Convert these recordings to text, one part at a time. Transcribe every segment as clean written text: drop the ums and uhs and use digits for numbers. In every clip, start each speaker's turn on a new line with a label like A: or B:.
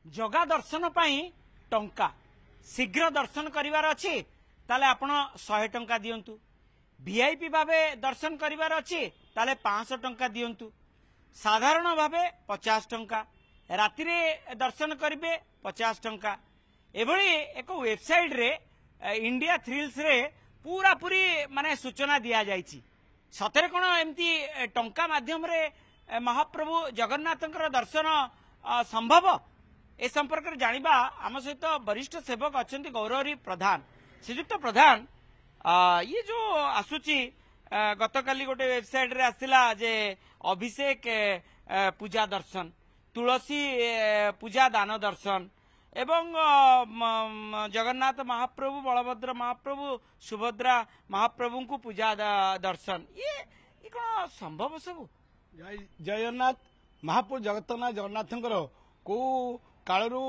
A: जगा दर्शन पाई टंका शीघ्र दर्शन करिवार अछि ताले आपण 100 टंका दियंतु वीआईपी भावे दर्शन करिवार अछि ताले 500 टंका दियंतु साधारण भावे 50 टंका राति रे दर्शन करिवे 50 टंका एभली एक वेबसाइट रे इंडिया थ्रिल्स रे पूरा पूरी माने सूचना दिया जायछि सतरे कोन एमती टंका माध्यम रे महाप्रभु जगन्नाथंकर दर्शन संभव ए संपर्क में जानिबा आम सहित वरिष्ठ सेवक अच्छा गौरवरी प्रधान श्रीजुक्त प्रधान ये जो आसुची गतकाली गोटे वेबसाइट रे आसिला जे अभिषेक पूजा दर्शन तुलसी पूजा दान दर्शन एवं जगन्नाथ महाप्रभु बलभद्र महाप्रभु सुभद्रा महाप्रभु को पूजा दर्शन ये कौन संभव सब
B: जगन्नाथ महाप्रभु जगन्नाथ जगन्नाथ को कालू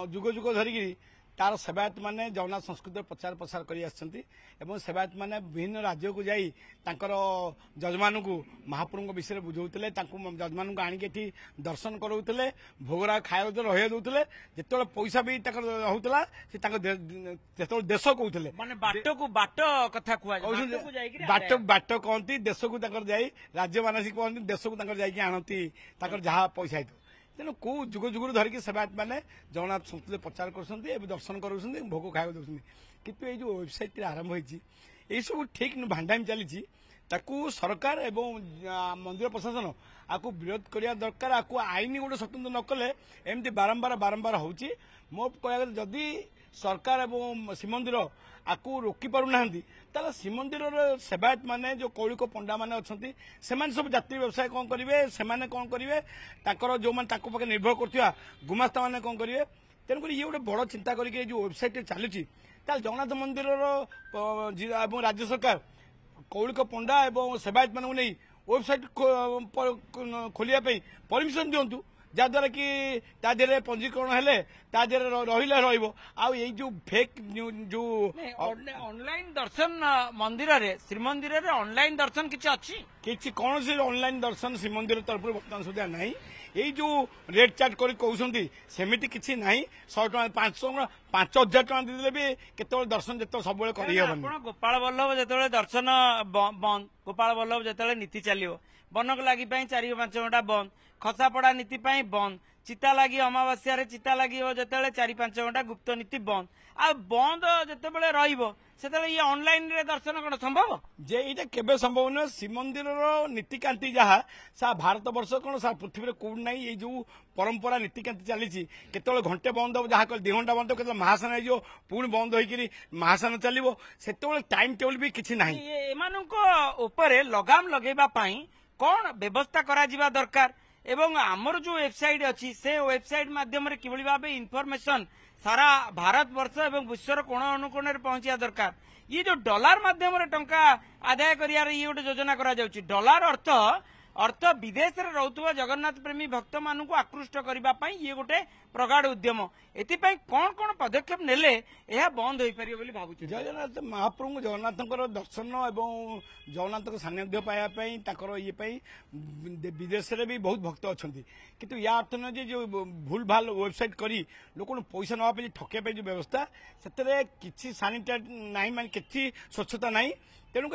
B: जुग जुग धरिकी तार सेवायत माने जगन्नाथ संस्कृत प्रचार प्रसार कर सेवायत माने विभिन्न राज्य को जाई तांकर जजमान को महाप्रभु विषय बुझाऊले जजमान को आनिकी दर्शन कराऊले भोगरा खाया रही दूसरे जिते पैसा भी होता देश कहते
A: बाट कथा
B: बाट बाट कहती देश को जाई राज्य मानसिक कहती देश को जाकि आनती जहाँ पैसा तेणु कौ जुग जुग धरिक सेवायत मैंने जगन्नाथ संस्कृति प्रचार कर दर्शन कर भोग खाया दौरान कितु ये जो वेबसाइट आरंभ होती सब ठीक भांडामी चली सरकार एवं मंदिर प्रशासन आपको विरोध करने दरकार आपको आईन गोटे स्वतंत्र न कले एमती बारंबार बारंबार होची मो कह जदि सरकार एवं श्रीमंदिर आपको रोकी पारना श्रीमंदिर सेवायत माने जो कौलिक पंडा माने अच्छा से सब जाति व्यवसाय कौन करेंगे से कौन करेंगे जो पाखे निर्भर कर गुमास्ता मैंने कौन करेंगे तेणुक ये गोटे बड़ चिंता करके जो वेबसाइट चलुची जगन्नाथ मंदिर राज्य सरकार कौलिक पंडा एवं सेवायत मान नहीं वेबसाइट खोलिया परमिशन दिंतु जहाद्वारा कि तादेह पंजीकरण हेले तादेह रही जो फेक जो
A: ऑनलाइन दर्शन मंदिर रे श्रीमंदिर रे ऑनलाइन दर्शन किसी
B: कौन से ऑनलाइन दर्शन श्रीमंदिर तरफ बर्तमान सुधा ना यही जो रेट चार्ट कर कहते सेमती किसी ना 100 टका 5,000 टका देदेले भी केत दर्शन जो सब
A: गोपाल बल्लभ जो दर्शन बंद गोपाल बल्लभ जो नीति चलो बनक लगी 4-5 घंटा बंद खसापड़ा नीति बंद चिता लगी अमावास्या चिता लगी जो 4-5 घंटा गुप्त नीति बंद आ बंद जिते रही ऑनलाइन रे दर्शन कौन संभव
B: जे ये केबे संभव न श्रीमंदिर नीतिकांति जहाँ सा भारत वर्ष कौन सा पृथ्वी कौन ना ये जो परंपरा नीतिकांति चली केत घंटे बंद हो जहाँ 2 घंटा बंद हो महासान हो पुणी बंद होकर महासान चलो से टाइम टेबल भी किसी ना
A: लगाम लगेवाई कौन व्यवस्था करा दरकार एवं आमर जो वेबसाइट अच्छी से वेबसाइट माध्यम किभली भाव इनफॉरमेशन सारा भारत वर्ष एवं विश्वर कोण अनुकोण पहुंचा दरकार ये जो डॉलर माध्यम टंका आदाय करियार ये गोटे योजना करा जाउची डॉलर अर्थ विदेश रे रहउतबा जगन्नाथ प्रेमी भक्त मानु को आकृष्ट करिबा पई ये गोटे प्रगाढ़ उद्यम एतिपाई कौन कौन पदक्षेप नेले यह बंद हो पारे बोली भावुची
B: जगन्नाथ महाप्रभु जगन्नाथ दर्शन एवं जगन्नाथ सानिध्य पाइबा ये विदेश में भी बहुत भक्त अच्छा किंतु या अर्थ न जो भूल भाल वेबसाइट करी लोक पैसा नापी ठकिया जो व्यवस्था से सानिटाइज ना मान कि स्वच्छता ना तेणुक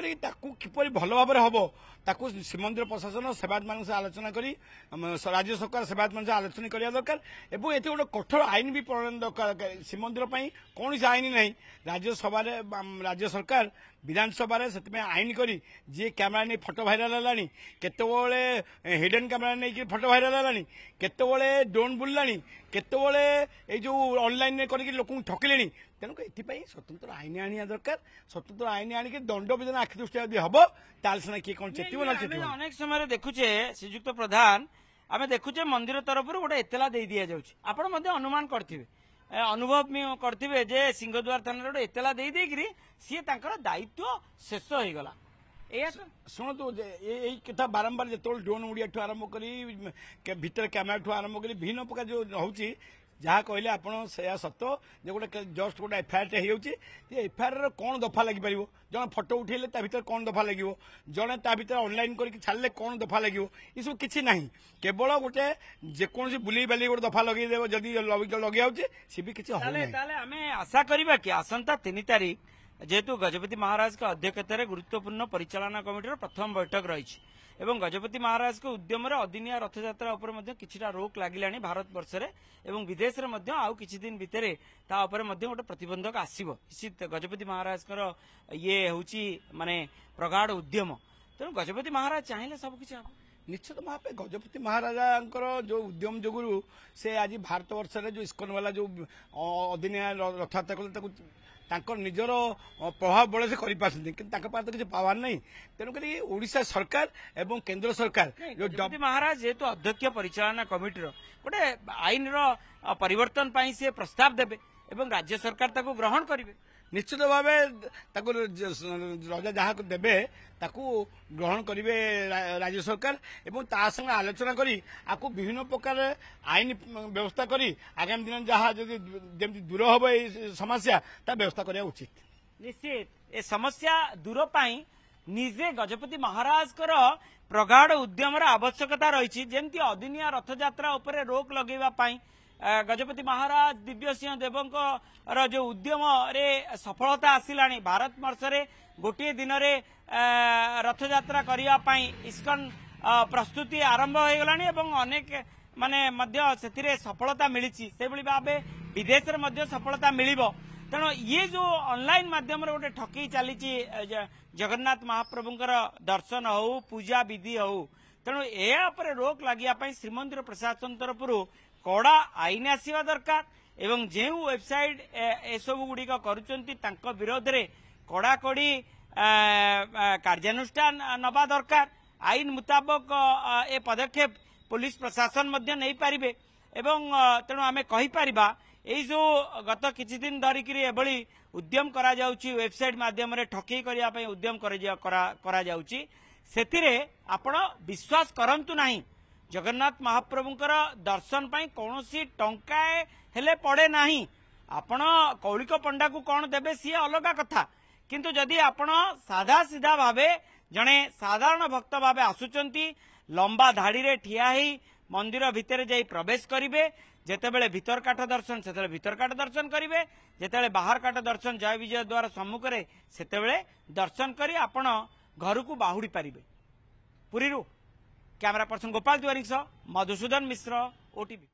B: किपर भल भाव हम ताकू श्रीमंदिर प्रशासन सेवायत मान आलोचना करी राज्य सरकार सेवायत मान आलोचना करने दरकार एवं ये गोटे कठोर आईन भी प्रणयन दरकार श्रीमंदिर कौन सी आईन ना राज्यसभा राज्य सरकार विधानसभा से आईन करी जी कैमेरा नहीं फोटो भाइराल है केतबले हिडन कैमेरा नहीं फोटो भाइराल है केतबले ड्रोन बुलानी केतबले जो ऑनलाइन करके लोक ठकिले तेणुक ये स्वतंत्र आईन आनिया दरकार स्वतंत्र आईन आणिक दंड विधान आखि दृष्टि यदि हम ताल किए कौन चेत
A: अनेक समय देखुचे श्रीजुक्त प्रधान आम देखुचे मंदिर तरफ गोटे एतला दे दि जाऊँ आपण अनुमान करथिबे अनुभव करथिबे जे सिंहद्वार थाना गोटे एतला दे देकरी सी दायित्व शेष हो गला
B: शुणु यही कथा बारंबार जो ड्रोन उड़िया आरंभ कर भीतर कैमेरा ठू आरंभ कर विभिन्न प्रकार जो हूँ जहाँ कहले आप सत जो गोटे जस्ट गोटे एफआईआर टे हो एफआईआर कौन दफा लगिपर जन फटो उठेले भर कौन दफा लगे जड़े भर ऑनलाइन करके छाड़े कौन दफा लगे ये सब किसी ना केवल गोटे जेकोसी बुले बाली गोटे दफा लगेदेव जदि लगे सी भी किसी
A: आम आशा करवा कि आसंता 3 तारिख जेहेतु गजपति महाराज का अध्यक्षतार गुरुत्वपूर्ण परिचालना कमिटी प्रथम बैठक रही एवं गजपति महाराज के उद्यम अदिनिया रथयात्रा उपर किछिटा रोक लगिलानी भारत वर्ष एवं विदेश में आउ किछि दिन भितर गोटे प्रतिबंधक आसीबो निश्चित गजपति महाराज ये होची माने प्रगाढ़ उद्यम तेणु गजपति महाराज चाहिए सबकिछि
B: निश्चित भाव गजपति महाराजा जो उद्यम जोगुरु से आज भारत वर्ष जो इस्कन वाला जो अदिनिया रथयात्रा तांकर निजर प्रभाव बल से करें कि किसी पावर नहीं तेणुक ओडिशा सरकार एवं केंद्र सरकार जो
A: गजपति महाराज जेहेतु अध्यक्ष परिचालना कमिटी गोटे आईन परिवर्तन पाई से प्रस्ताव देबे एवं राज्य सरकार ताको ग्रहण करेंगे
B: निश्चित भाव राजा जहाँ देवे ताकू ग्रहण करेंगे राज्य सरकार एवं ता संगे आलोचना करी आपको विभिन्न प्रकार आईन व्यवस्था करी आगामी दिन जहाँ जमी दूर हम ये समस्या ता व्यवस्था करने उचित
A: निश्चित ए समस्या दूर पाई निजे गजपति महाराज प्रगाढ़ उद्यम आवश्यकता रही जमती अदिनिया रथयात्रा उपर रोक लगेवा पाई गजपति महाराज दिव्य सिंह देवों जो उद्यम रे सफलता आसिला भारत वर्ष गोटे दिन रथयात्रा करने इस्कन प्रस्तुति आरंभ हो गला अनेक माने सफलता मिली से भाव विदेश में सफलता मिल तेणु ये जो ऑनलाइन माध्यम गोटे ठकई चली जगन्नाथ महाप्रभुंकर दर्शन हो पूजा विधि हो तेणु या रोक लगे श्रीमंदिर प्रशासन तरफ कड़ा आईन आसवा दरकार एवं जो वेबसाइट एसबू गुड़िक कर विरोध में कड़ाकड़ी कार्यानुष्ठान नवा दरकार आईन मुताबक ए पदक्षेप पुलिस प्रशासन नहीं पारे एवं तेणु आम कहीपर ये जो गत किछि दिन धरिक उद्यम करा जाउची वेबसाइट माध्यम ठकई करने उद्यम करा जाउची सेथिरे आपण विश्वास करंतु नहीं जगन्नाथ महाप्रभुंकर दर्शन पाई कौनसी टंकाए हेले पड़े नहीं आपण कौलिक पंडा को कौन देबे सी अलग कथा किंतु जदि आपण साधा सीधा भावे जड़े साधारण भक्त भावे आसुचंती लंबा धाड़ी रे ठिया ही मंदिर भितर जाई प्रवेश करिवे जेतेबेले भीतर काठ दर्शन सेतेबेले भीतर काठ दर्शन करिवे जेतेबेले बाहर काठ दर्शन जय विजय द्वार सम्मुख रे सेतेबेले दर्शन करी आपण घर को बाहुड़ी पारिबे। पुरीरू कैमरा पर्सन गोपाल तिवारी मधुसूदन मिश्र ओटीवी।